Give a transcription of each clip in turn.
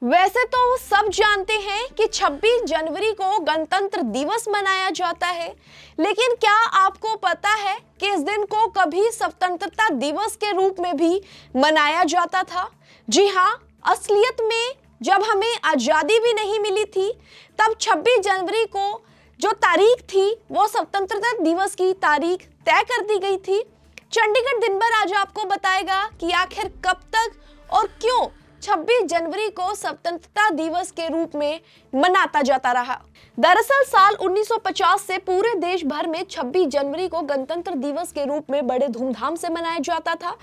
वैसे तो सब जानते हैं कि 26 जनवरी को गणतंत्र दिवस मनाया जाता है, लेकिन क्या आपको पता है कि इस दिन को कभी स्वतंत्रता दिवस के रूप में भी मनाया जाता था? जी हाँ, असलियत में जब हमें आजादी भी नहीं मिली थी, तब 26 जनवरी को जो तारीख थी वो स्वतंत्रता दिवस की तारीख तय कर दी गई थी। चंडीगढ़ दिन भर आज आपको बताएगा कि आखिर कब तक और क्यों 26 जनवरी को स्वतंत्रता दिवस के रूप में मनाता जाता रहा। दरअसल साल 1950 से पूरे देश भर में 26 जनवरी को गणतंत्र दिवस के रूप में बड़े धूमधाम से मनाया जाता था।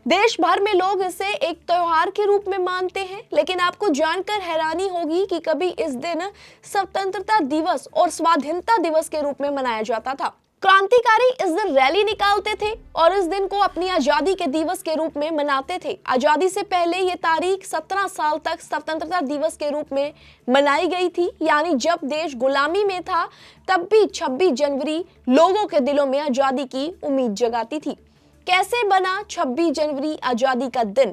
देश भर में लोग इसे एक त्योहार के रूप में मानते हैं, लेकिन आपको जानकर हैरानी होगी कि कभी इस दिन स्वतंत्रता दिवस और स्वाधीनता दिवस के रूप में मनाया जाता था। क्रांतिकारी इस दिन रैली निकालते थे और इस दिन को अपनी आजादी के दिवस के रूप में मनाते थे। आजादी से पहले ये तारीख 17 साल तक स्वतंत्रता दिवस के रूप में मनाई गई थी, यानी जब देश गुलामी में था तब भी 26 जनवरी लोगों के दिलों में आजादी की उम्मीद जगाती थी। कैसे बना 26 जनवरी आजादी का दिन?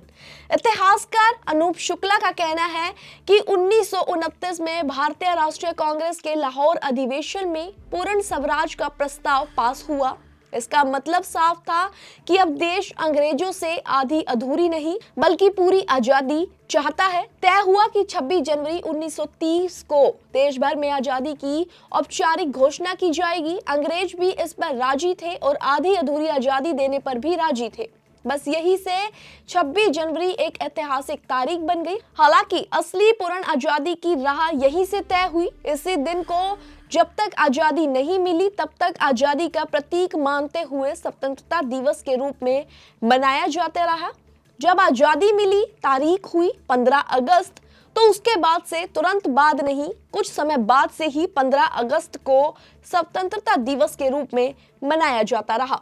इतिहासकार अनूप शुक्ला का कहना है कि 1929 में भारतीय राष्ट्रीय कांग्रेस के लाहौर अधिवेशन में पूर्ण स्वराज का प्रस्ताव पास हुआ। इसका मतलब साफ था कि अब देश अंग्रेजों से आधी अधूरी नहीं बल्कि पूरी आजादी चाहता है। तय हुआ कि 26 जनवरी 1930 को देश भर में आजादी की औपचारिक घोषणा की जाएगी। अंग्रेज भी इस पर राजी थे और आधी अधूरी आजादी देने पर भी राजी थे। बस यही से 26 जनवरी एक ऐतिहासिक तारीख बन गई। हालांकि असली पूर्ण आजादी की राह यहीं से तय हुई। इसी दिन को जब तक आजादी नहीं मिली तब तक आजादी का प्रतीक मानते हुए स्वतंत्रता दिवस के रूप में मनाया जाता रहा। जब आजादी मिली तारीख हुई 15 अगस्त, तो उसके बाद से तुरंत बाद नहीं, कुछ समय बाद से ही 15 अगस्त को स्वतंत्रता दिवस के रूप में मनाया जाता रहा।